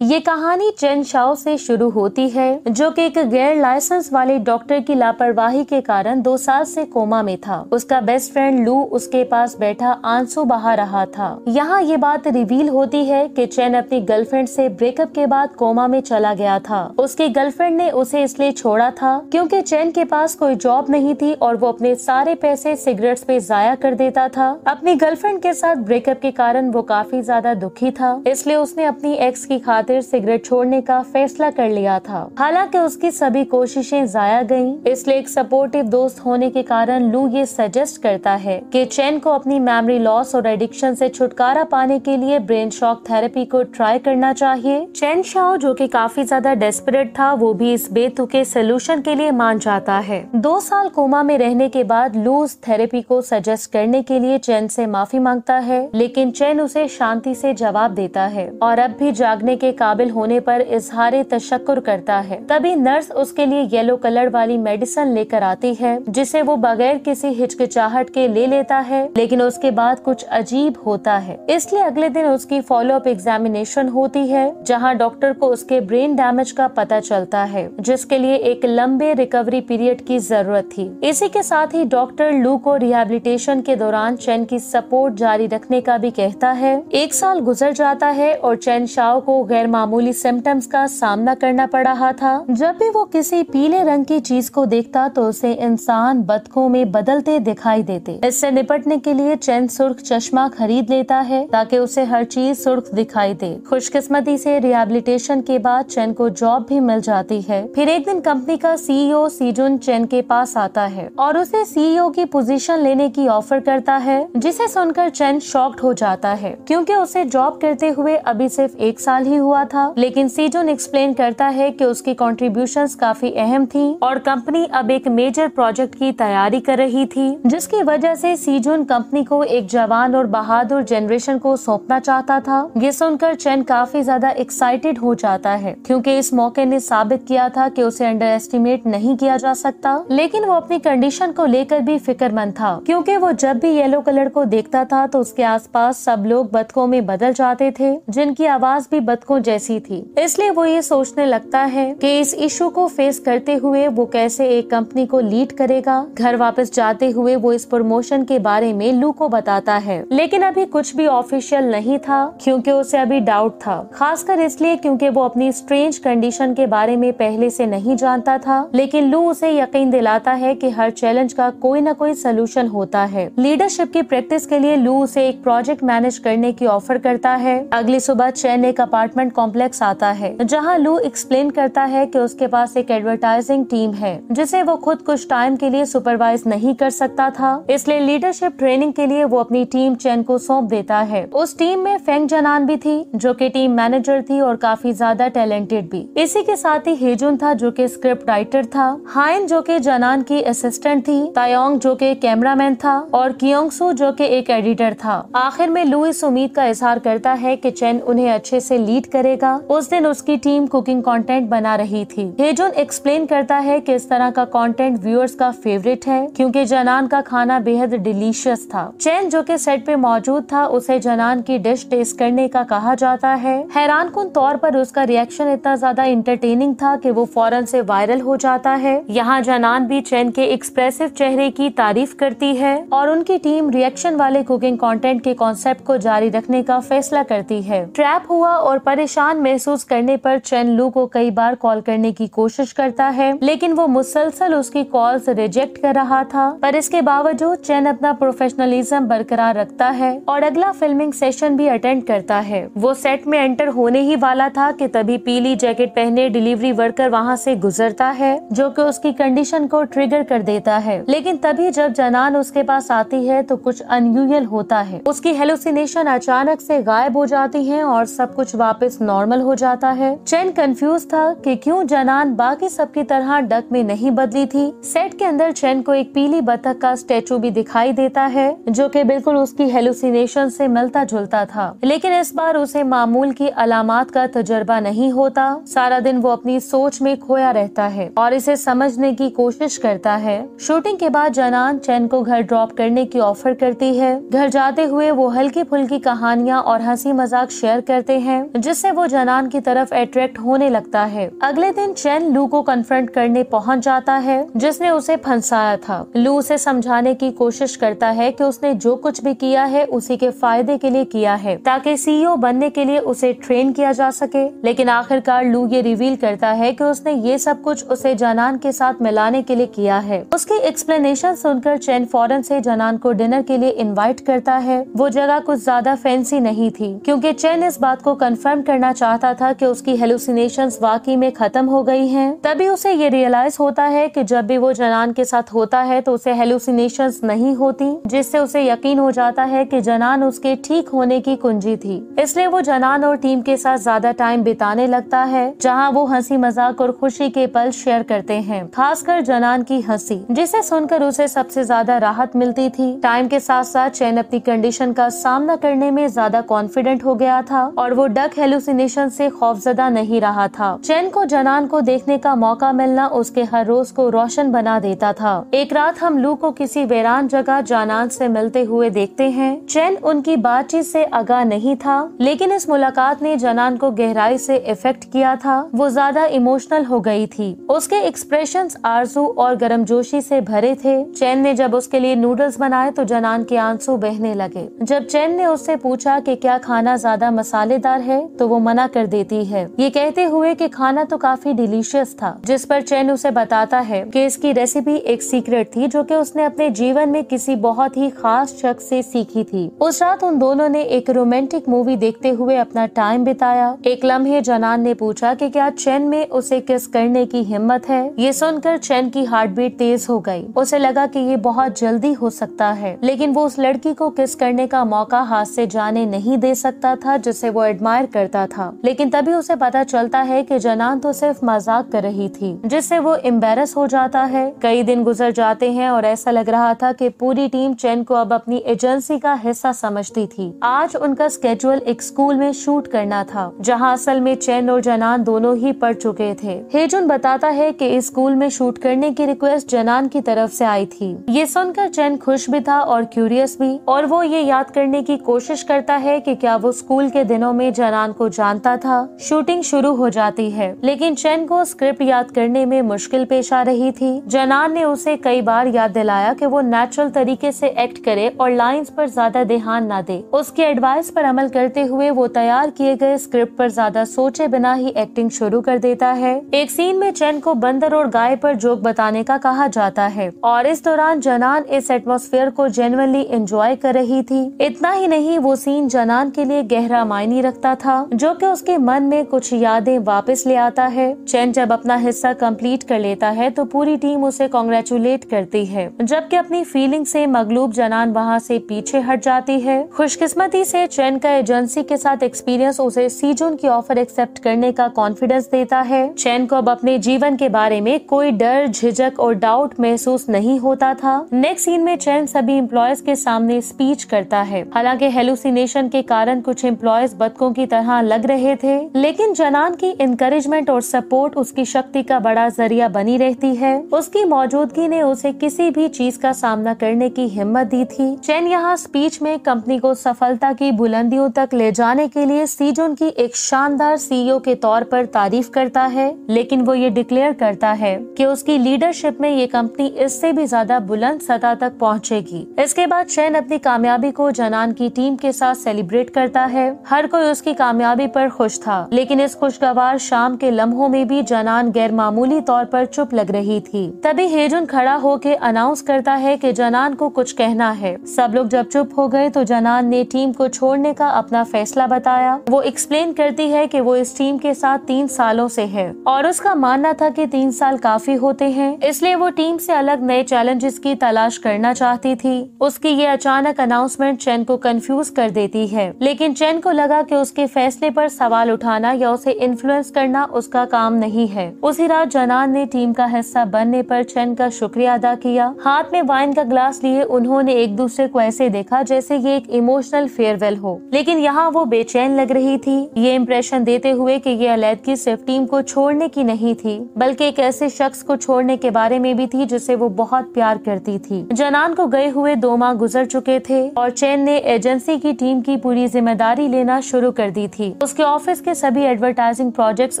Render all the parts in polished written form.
ये कहानी chain Shao से शुरू होती है, जो कि एक गैर लाइसेंस वाले डॉक्टर की लापरवाही के कारण 2 साल से कोमा में था। उसका बेस्ट फ्रेंड लू उसके पास बैठा आंसू बहा रहा था। यहाँ ये बात रिवील होती है कि चेन अपनी गर्लफ्रेंड से ब्रेकअप के बाद कोमा में चला गया था। उसकी गर्लफ्रेंड ने उसे इसलिए छोड़ा था क्योंकि चेन के पास कोई जॉब नहीं थी और वो अपने सारे पैसे सिगरेट्स पे जाया कर देता था। अपनी गर्लफ्रेंड के साथ ब्रेकअप के कारण वो काफी ज्यादा दुखी था, इसलिए उसने अपनी एक्स की खातिर सिगरेट छोड़ने का फैसला कर लिया था। हालांकि उसकी सभी कोशिशें जाया गईं, इसलिए एक सपोर्टिव दोस्त होने के कारण लू ये सजेस्ट करता है कि चेन को अपनी मेमोरी लॉस और एडिक्शन से छुटकारा पाने के लिए ब्रेन शॉक थेरेपी को ट्राई करना चाहिए। चेन शाओ, जो कि काफी ज्यादा डेस्परेट था, वो भी इस बेतुके सोल्यूशन के लिए मान जाता है। 2 साल कोमा में रहने के बाद लू उस थेरेपी को सजेस्ट करने के लिए चेन से माफी मांगता है, लेकिन चेन उसे शांति से जवाब देता है और अब भी जागने के काबिल होने पर इजहारे तशक्कुर करता है। तभी नर्स उसके लिए येलो कलर वाली मेडिसिन लेकर आती है, जिसे वो बगैर किसी हिचकिचाहट के ले लेता है, लेकिन उसके बाद कुछ अजीब होता है। इसलिए अगले दिन उसकी फॉलो अप एग्जामिनेशन होती है, जहां डॉक्टर को उसके ब्रेन डैमेज का पता चलता है, जिसके लिए एक लंबे रिकवरी पीरियड की जरूरत थी। इसी के साथ ही डॉक्टर लू को रिहैबिलिटेशन के दौरान चेन की सपोर्ट जारी रखने का भी कहता है। 1 साल गुजर जाता है और चेन शाओ को गैर मामूली सिम्टम्स का सामना करना पड़ रहा था। जब भी वो किसी पीले रंग की चीज को देखता तो उसे इंसान बतखों में बदलते दिखाई देते। इससे निपटने के लिए चेन सुर्ख चश्मा खरीद लेता है ताकि उसे हर चीज सुर्ख दिखाई दे। खुशकिस्मती से रिहैबिलिटेशन के बाद चेन को जॉब भी मिल जाती है। फिर एक दिन कंपनी का सीईओ सीजुन चेन के पास आता है और उसे सीईओ की पोजीशन लेने की ऑफर करता है, जिसे सुनकर चेन शॉक्ड हो जाता है क्योंकि उसे जॉब करते हुए अभी सिर्फ 1 साल ही हुआ था। लेकिन सीजुन एक्सप्लेन करता है कि उसकी कॉन्ट्रीब्यूशंस काफी अहम थी और कंपनी अब एक मेजर प्रोजेक्ट की तैयारी कर रही थी, जिसकी वजह से सीजुन कंपनी को एक जवान और बहादुर जनरेशन को सौंपना चाहता था। ये सुनकर चेन काफी ज्यादा एक्साइटेड हो जाता है क्योंकि इस मौके ने साबित किया था कि उसे अंडर एस्टिमेट नहीं किया जा सकता। लेकिन वो अपनी कंडीशन को लेकर भी फिक्रमंद था क्योंकि वो जब भी येलो कलर को देखता था तो उसके आसपास सब लोग बतखों में बदल जाते थे, जिनकी आवाज भी बतखों जैसी थी। इसलिए वो ये सोचने लगता है कि इस इशू को फेस करते हुए वो कैसे एक कंपनी को लीड करेगा। घर वापस जाते हुए वो इस प्रमोशन के बारे में लू को बताता है, लेकिन अभी कुछ भी ऑफिशियल नहीं था क्योंकि उसे अभी डाउट था, खासकर इसलिए क्योंकि वो अपनी स्ट्रेंज कंडीशन के बारे में पहले से नहीं जानता था। लेकिन लू उसे यकीन दिलाता है कि हर चैलेंज का कोई न कोई सोल्यूशन होता है। लीडरशिप की प्रैक्टिस के लिए लू उसे एक प्रोजेक्ट मैनेज करने की ऑफर करता है। अगली सुबह चेन एक अपार्टमेंट कॉम्प्लेक्स आता है जहां लू एक्सप्लेन करता है कि उसके पास एक एडवर्टाइजिंग टीम है जिसे वो खुद कुछ टाइम के लिए सुपरवाइज नहीं कर सकता था, इसलिए लीडरशिप ट्रेनिंग के लिए वो अपनी टीम चेन को सौंप देता है। उस टीम में फेंग जनान भी थी जो कि टीम मैनेजर थी और काफी ज्यादा टैलेंटेड भी। इसी के साथ ही हेजुन था जो कि स्क्रिप्ट राइटर था, हाइन जो कि जनान की असिस्टेंट थी, तायोंग जो कि कैमरामैन था और कियोंगसू जो कि एक एडिटर था। आखिर में लू इस उम्मीद का इजहार करता है कि चेन उन्हें अच्छे से लीड करेगा। उस दिन उसकी टीम कुकिंग कंटेंट बना रही थी। हेजुन एक्सप्लेन करता है कि इस तरह का कंटेंट व्यूअर्स का फेवरेट है क्योंकि जनान का खाना बेहद डिलीशियस था। चेन जो कि सेट पे मौजूद था उसे जनान की डिश टेस्ट करने का कहा जाता है। हैरानकुन तौर पर उसका रिएक्शन इतना ज्यादा इंटरटेनिंग था कि वो फौरन से वायरल हो जाता है। यहाँ जनान भी चेन के एक्सप्रेसिव चेहरे की तारीफ करती है और उनकी टीम रिएक्शन वाले कुकिंग कंटेंट के कॉन्सेप्ट को जारी रखने का फैसला करती है। ट्रैप हुआ और परेशान महसूस करने पर चेन लू को कई बार कॉल करने की कोशिश करता है, लेकिन वो मुसलसल उसकी कॉल्स रिजेक्ट कर रहा था। पर इसके बावजूद चेन अपना प्रोफेशनलिज्म बरकरार रखता है और अगला फिल्मिंग सेशन भी अटेंड करता है। वो सेट में एंटर होने ही वाला था कि तभी पीली जैकेट पहने डिलीवरी वर्कर वहाँ से गुजरता है जो कि उसकी कंडीशन को ट्रिगर कर देता है। लेकिन तभी जब जनान उसके पास आती है तो कुछ अनयूजुअल होता है। उसकी हेलुसिनेशन अचानक से गायब हो जाती है और सब कुछ वापस नॉर्मल हो जाता है। चेन कंफ्यूज था कि क्यों जनान बाकी सबकी तरह डक में नहीं बदली थी। सेट के अंदर चेन को एक पीली बतख का स्टैचू भी दिखाई देता है जो कि बिल्कुल उसकी हेलुसिनेशन से मिलता जुलता था, लेकिन इस बार उसे मामूल की अलामात का तजुर्बा नहीं होता। सारा दिन वो अपनी सोच में खोया रहता है और इसे समझने की कोशिश करता है। शूटिंग के बाद जनान चेन को घर ड्रॉप करने की ऑफर करती है। घर जाते हुए वो हल्की फुल्की कहानियाँ और हंसी मजाक शेयर करते हैं जिससे जिससे वो जनान की तरफ अट्रैक्ट होने लगता है। अगले दिन चैन लू को कन्फ्रंट करने पहुंच जाता है जिसने उसे फंसाया था। लू उसे समझाने की कोशिश करता है कि उसने जो कुछ भी किया है उसी के फायदे के लिए किया है, ताकि सीईओ बनने के लिए उसे ट्रेन किया जा सके। लेकिन आखिरकार लू ये रिवील करता है कि उसने ये सब कुछ उसे जनान के साथ मिलाने के लिए किया है। उसकी एक्सप्लेनेशन सुनकर चैन फौरन से जनान को डिनर के लिए इनवाइट करता है। वो जगह कुछ ज्यादा फैंसी नहीं थी क्योंकि चैन इस बात को कंफर्म करना चाहता था कि उसकी हेलुसिनेशंस वाकई में खत्म हो गई हैं। तभी उसे ये रियलाइज होता है कि जब भी वो जनान के साथ होता है तो उसे हेलुसिनेशंस नहीं होती, जिससे उसे यकीन हो जाता है कि जनान उसके ठीक होने की कुंजी थी। इसलिए वो जनान और टीम के साथ ज्यादा टाइम बिताने लगता है, जहाँ वो हंसी मजाक और खुशी के पल शेयर करते हैं, खासकर जनान की हंसी, जिसे सुनकर उसे सबसे ज्यादा राहत मिलती थी। टाइम के साथ साथ चैन अपनी कंडीशन का सामना करने में ज्यादा कॉन्फिडेंट हो गया था और वो डक हेलुसिनेशन से खौफजदा नहीं रहा था। चैन को जनान को देखने का मौका मिलना उसके हर रोज को रोशन बना देता था। एक रात हम लू को किसी वीरान जगह जनान से मिलते हुए देखते हैं। चैन उनकी बातचीत से आगाह नहीं था, लेकिन इस मुलाकात ने जनान को गहराई से इफेक्ट किया था। वो ज्यादा इमोशनल हो गई थी। उसके एक्सप्रेशंस आरजू और गर्मजोशी से भरे थे। चैन ने जब उसके लिए नूडल्स बनाए तो जनान के आंसू बहने लगे। जब चैन ने उससे पूछा कि क्या खाना ज्यादा मसालेदार है तो वो मना कर देती है, ये कहते हुए कि खाना तो काफी डिलीशियस था। जिस पर चैन उसे बताता है कि इसकी रेसिपी एक सीक्रेट थी जो कि उसने अपने जीवन में किसी बहुत ही खास शख्स से सीखी थी। उस रात उन दोनों ने एक रोमांटिक मूवी देखते हुए अपना टाइम बिताया। एक लम्हे जनान ने पूछा कि क्या चैन में उसे किस करने की हिम्मत है। ये सुनकर चैन की हार्ट बीट तेज हो गई। उसे लगा कि ये बहुत जल्दी हो सकता है, लेकिन वो उस लड़की को किस करने का मौका हाथ से जाने नहीं दे सकता था जिसे वो एडमायर करता था। लेकिन तभी उसे पता चलता है कि जनान तो सिर्फ मजाक कर रही थी, जिससे वो एम्बेरस हो जाता है। कई दिन गुजर जाते हैं और ऐसा लग रहा था कि पूरी टीम चैन को अब अपनी एजेंसी का हिस्सा समझती थी। आज उनका स्केड्यूल एक स्कूल में शूट करना था, जहां असल में चैन और जनान दोनों ही पढ़ चुके थे। हेजुन बताता है कि इस स्कूल में शूट करने की रिक्वेस्ट जनान की तरफ से आई थी। ये सुनकर चैन खुश भी था और क्यूरियस भी, और वो ये याद करने की कोशिश करता है कि क्या वो स्कूल के दिनों में जनान को जानता था। शूटिंग शुरू हो जाती है, लेकिन चैन को स्क्रिप्ट याद करने में मुश्किल पेश आ रही थी। जनान ने उसे कई बार याद दिलाया कि वो नेचुरल तरीके से एक्ट करे और लाइंस पर ज्यादा ध्यान न दे। उसके एडवाइस पर अमल करते हुए वो तैयार किए गए स्क्रिप्ट पर ज्यादा सोचे बिना ही एक्टिंग शुरू कर देता है। एक सीन में चैन को बंदर और गाय पर जोक बताने का कहा जाता है और इस दौरान जनान इस एटमॉस्फेयर को जेन्युइनली एंजॉय कर रही थी। इतना ही नहीं, वो सीन जनान के लिए गहरा मायने रखता था, जो कि उसके मन में कुछ यादें वापस ले आता है। चैन जब अपना हिस्सा कंप्लीट कर लेता है तो पूरी टीम उसे कांग्रेचुलेट करती है, जबकि अपनी फीलिंग से मगलूब जनान वहाँ से पीछे हट जाती है। खुशकिस्मती से चैन का एजेंसी के साथ एक्सपीरियंस उसे सीजन की ऑफर एक्सेप्ट करने का कॉन्फिडेंस देता है। चैन को अब अपने जीवन के बारे में कोई डर, झिझक और डाउट महसूस नहीं होता था। नेक्स्ट सीन में चैन सभी एम्प्लॉयज के सामने स्पीच करता है। हालांकि हेलुसिनेशन के कारण कुछ एम्प्लॉयज बतकों की तरह लग रहे थे, लेकिन जनान की इंकरेजमेंट और सपोर्ट उसकी शक्ति का बड़ा जरिया बनी रहती है। उसकी मौजूदगी ने उसे किसी भी चीज का सामना करने की हिम्मत दी थी। चैन यहाँ स्पीच में कंपनी को सफलता की बुलंदियों तक ले जाने के लिए सीजन की एक शानदार सीईओ के तौर पर तारीफ करता है, लेकिन वो ये डिक्लेयर करता है कि उसकी लीडरशिप में ये कंपनी इससे भी ज्यादा बुलंद सतह तक पहुंचेगी। इसके बाद चैन अपनी कामयाबी को जनान की टीम के साथ सेलिब्रेट करता है। हर कोई उसकी कामयाबी पर खुश था, लेकिन इस खुशगवार शाम के लम्हों में भी जनान गैर मामूली तौर पर चुप लग रही थी। तभी हेजुन खड़ा होकर अनाउंस करता है कि जनान को कुछ कहना है। सब लोग जब चुप हो गए तो जनान ने टीम को छोड़ने का अपना फैसला बताया। वो एक्सप्लेन करती है कि वो इस टीम के साथ 3 सालों से है और उसका मानना था कि 3 साल काफी होते हैं, इसलिए वो टीम से अलग नए चैलेंजेस की तलाश करना चाहती थी। उसकी ये अचानक अनाउंसमेंट चैन को कंफ्यूज कर देती है, लेकिन चैन को लगा कि उसके फैसले पर सवाल उठाना या उसे इन्फ्लुएंस करना उसका काम नहीं है। उसी रात जनान ने टीम का हिस्सा बनने पर चैन का शुक्रिया अदा किया। हाथ में वाइन का ग्लास लिए उन्होंने एक दूसरे को ऐसे देखा जैसे ये एक इमोशनल फेयरवेल हो, लेकिन यहाँ वो बेचैन लग रही थी। ये इम्प्रेशन देते हुए कि ये अलैदगी सिर्फ टीम को छोड़ने की नहीं थी, बल्कि एक ऐसे शख्स को छोड़ने के बारे में भी थी जिसे वो बहुत प्यार करती थी। जनान को गए हुए 2 माह गुजर चुके थे और चैन ने एजेंसी की टीम की पूरी जिम्मेदारी लेना शुरू कर दी थी। उसके ऑफिस के सभी एडवर्टाइजिंग प्रोजेक्ट्स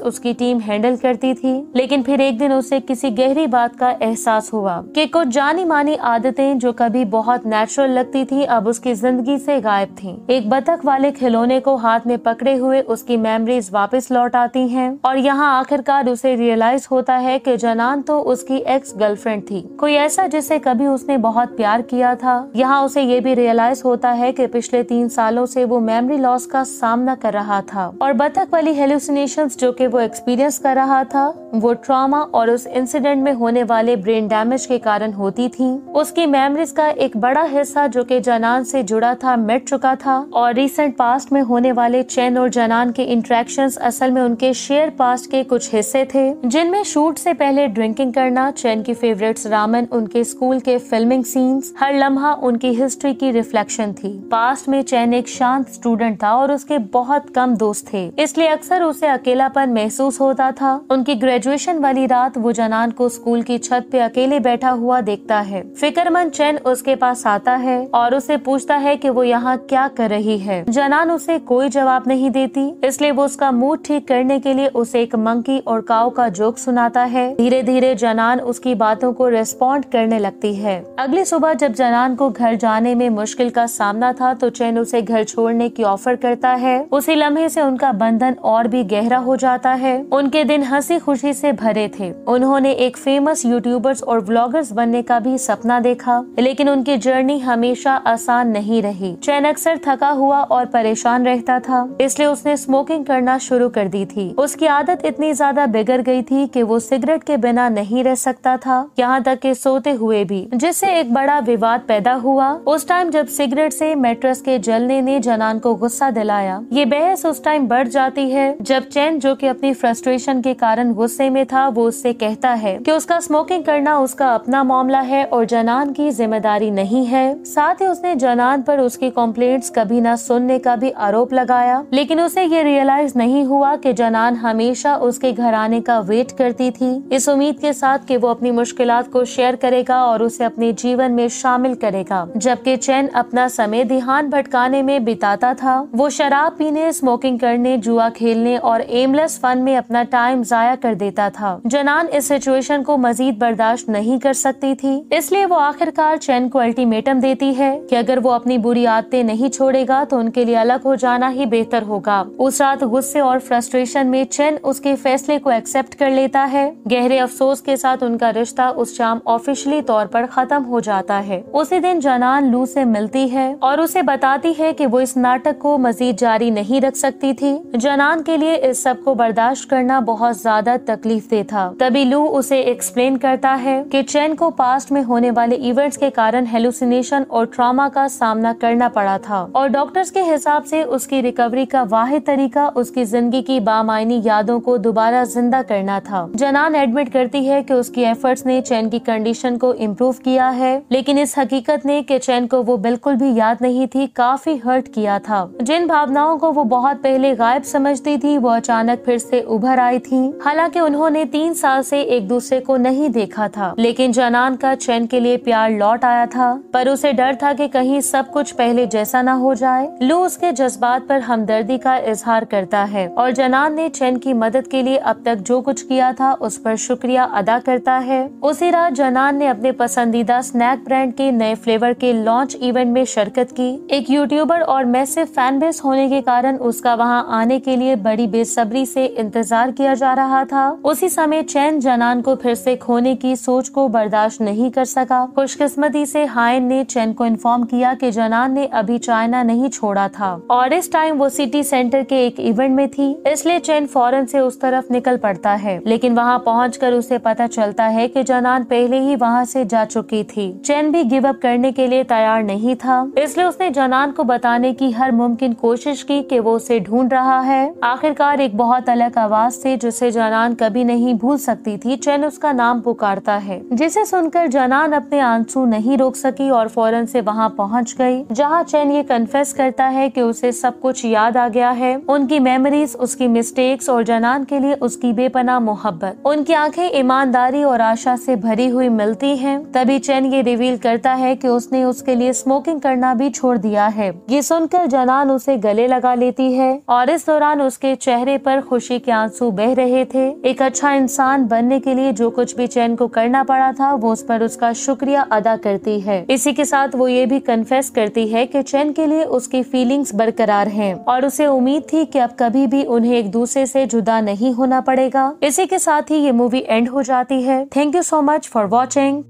उसकी टीम हैंडल करती थी, लेकिन फिर एक दिन उसे किसी गहरी बात का एहसास हुआ कि कुछ जानी मानी आदतें जो कभी बहुत नेचुरल लगती थी अब उसकी जिंदगी से गायब थीं। एक बतख वाले खिलौने को हाथ में पकड़े हुए उसकी मेमोरीज वापस लौट आती हैं और यहाँ आखिरकार उसे रियलाइज होता है कि जनान तो उसकी एक्स गर्लफ्रेंड थी, कोई ऐसा जिसे कभी उसने बहुत प्यार किया था। यहाँ उसे ये भी रियलाइज होता है कि पिछले 3 सालों से वो मेमोरी लॉस का सामना कर रहा था और बतख वाली हेलुसिनेशंस जो कि वो एक्सपीरियंस कर रहा था वो ट्रॉमा और उस इंसिडेंट में होने वाले ब्रेन डैमेज के कारण होती थी। उसकी मेमोरीज का एक बड़ा हिस्सा जो कि जनान से जुड़ा था मिट चुका था और रिसेंट पास्ट में होने वाले चेन और जनान के इंटरेक्शंस असल में उनके शेयर पास्ट के कुछ हिस्से थे, जिनमें शूट से पहले ड्रिंकिंग करना, चेन की फेवरेट्स रामन, उनके स्कूल के फिल्मिंग सीन्स, हर लम्हा उनकी हिस्ट्री की रिफ्लेक्शन थी। पास्ट में चेन एक शांत स्टूडेंट था और उसके बहुत कम दोस्त थे, इसलिए अक्सर उसे अकेलापन महसूस होता था। उनकी ग्रेजुएशन वाली रात वो जनान को स्कूल की छत पे अकेले बैठा हुआ देखता है। फिक्रमंद चेन उसके पास आता है और उसे पूछता है कि वो यहाँ क्या कर रही है। जनान उसे कोई जवाब नहीं देती, इसलिए वो उसका मूड ठीक करने के लिए उसे एक मंकी और काऊ का जोक सुनाता है। धीरे धीरे जनान उसकी बातों को रिस्पॉन्ड करने लगती है। अगली सुबह जब जनान को घर जाने में मुश्किल का सामना था तो चेन उसे घर छोड़ने की ऑफर करता है। उसी लम्हे से उनका बंधन और भी गहरा हो जाता है। उनके दिन हंसी खुशी से भरे थे। उन्होंने एक फेमस यूट्यूबर्स और व्लॉगर्स बनने का भी सपना देखा, लेकिन उनकी जर्नी हमेशा आसान नहीं रही। चेन अक्सर थका हुआ और परेशान रहता था, इसलिए उसने स्मोकिंग करना शुरू कर दी थी। उसकी आदत इतनी ज्यादा बिगड़ गई थी कि वो सिगरेट के बिना नहीं रह सकता था, यहाँ तक कि सोते हुए भी, जिससे एक बड़ा विवाद पैदा हुआ। उस टाइम जब सिगरेट से मैट्रेस के जलने ने जनान को गुस्सा दिलाया। ये बहस उस टाइम बढ़ जाती है जब चेन, जो कि अपनी फ्रस्ट्रेशन के कारण गुस्से में था, वो उससे कहता है कि उसका स्मोकिंग करना उसका अपना मामला है और जनान की जिम्मेदारी नहीं है। साथ ही उसने जनान पर उसकी कॉम्प्लेंट्स कभी न सुनने का भी आरोप लगाया, लेकिन उसे ये रियलाइज नहीं हुआ कि जनान हमेशा उसके घर आने का वेट करती थी, इस उम्मीद के साथ कि वो अपनी मुश्किलात को शेयर करेगा और उसे अपने जीवन में शामिल करेगा। जबकि चेन अपना समय ध्यान भटकाने में बिताता था। वो शराब पीने, स्मोकिंग करने, जुआ खेलने और एमलेस फन में अपना टाइम जाया कर देता था। जनान इस सिचुएशन को मजीद बर्दाश्त नहीं कर सकती थी, इसलिए वो आखिरकार चेन को अल्टीमेटम देती है कि अगर वो अपनी बुरी आदतें नहीं छोड़ेगा तो उनके लिए अलग हो जाना ही बेहतर होगा। उस रात गुस्से और फ्रस्ट्रेशन में चेन उसके फैसले को एक्सेप्ट कर लेता है। गहरे अफसोस के साथ उनका रिश्ता उस शाम ऑफिशियली तौर पर खत्म हो जाता है। उसी दिन जनान लू से मिलती है और उसे बताती है कि वो इस नाटक को मजीद जारी नहीं रख सकती थी। जनान के लिए इस सब को बर्दाश्त करना बहुत ज्यादा तकलीफदेह था। तभी लू उसे एक्सप्लेन करता है कि चेन को पास्ट में होने वाले इवेंट्स के कारण हेलुसिनेशन और ट्रॉमा का सामना करना पड़ा था और डॉक्टर्स के हिसाब से उसकी रिकवरी का वाहिद तरीका उसकी जिंदगी की बामायनी यादों को दोबारा जिंदा करना था। जनान एडमिट करती है कि उसकी एफर्ट्स ने चेन की कंडीशन को इम्प्रूव किया है, लेकिन इस हकीकत ने कि चेन को वो बिल्कुल भी याद नहीं थी काफी हर्ट किया था। जिन भावनाओं को वो बहुत पहले गायब समझती थी वो अचानक फिर से उभर आई थी। हालांकि उन्होंने 3 साल से एक दूसरे को नहीं देखा था, लेकिन जनान का चेन के लिए प्यार लौट आया था, पर उसे डर था कि कहीं सब कुछ पहले जैसा न हो जाए। लू उसके जज्बात पर हमदर्दी का इजहार करता है और जनान ने चेन की मदद के लिए अब तक जो कुछ किया था उस पर शुक्रिया अदा करता है। उसी रात जनान ने अपने पसंदीदा स्नैक ब्रांड के नए फ्लेवर के लॉन्च इवेंट में शिरकत की। एक यूट्यूबर और मैसिव फैन बेस होने के कारण उसका वहां आने के लिए बड़ी बेसब्री से इंतजार किया जा रहा था। उसी समय चेन जनान को फिर से खोने की सोच को बर्दाश्त नहीं कर सका। खुशकिस्मती से हायन ने चेन को इन्फॉर्म किया कि जनान ने अभी चाइना नहीं छोड़ा था और इस टाइम वो सिटी सेंटर के एक इवेंट में थी, इसलिए चेन फौरन से उस तरफ निकल पड़ता है। लेकिन वहां पहुंचकर उसे पता चलता है कि जनान पहले ही वहां से जा चुकी थी। चेन भी गिव अप करने के लिए तैयार नहीं था, इसलिए उसने जनान को बताने की हर मुमकिन कोशिश की कि वो उसे ढूंढ रहा है। आखिरकार एक बहुत अलग आवाज से जिसे जनान कभी नहीं भूल सकती थी, चेन उसका नाम पुकारता है, जिसे सुनकर जनान अपने आंसू नहीं रोक सकी और फौरन से वहां पहुंच गई, जहां चेन ये कन्फेस करता है कि उसे सब कुछ याद आ गया है, उनकी मेमोरीज, उसकी मिस्टेक्स और जनान के लिए उसकी बेपनाह मोहब्बत। उनकी आंखें ईमानदारी और आशा से भरी हुई मिलती हैं। तभी चेन ये रिवील करता है कि उसने उसके लिए स्मोकिंग करना भी छोड़ दिया है। ये सुनकर जनान उसे गले लगा लेती है है और इस दौरान उसके चेहरे पर खुशी के आंसू बह रहे थे। एक अच्छा इंसान बनने के लिए जो कुछ भी चैन को करना पड़ा था वो उस पर उसका शुक्रिया अदा करती है। इसी के साथ वो ये भी कन्फेस करती है कि चैन के लिए उसकी फीलिंग्स बरकरार हैं और उसे उम्मीद थी कि अब कभी भी उन्हें एक दूसरे से जुदा नहीं होना पड़ेगा। इसी के साथ ही ये मूवी एंड हो जाती है। Thank you so much for watching.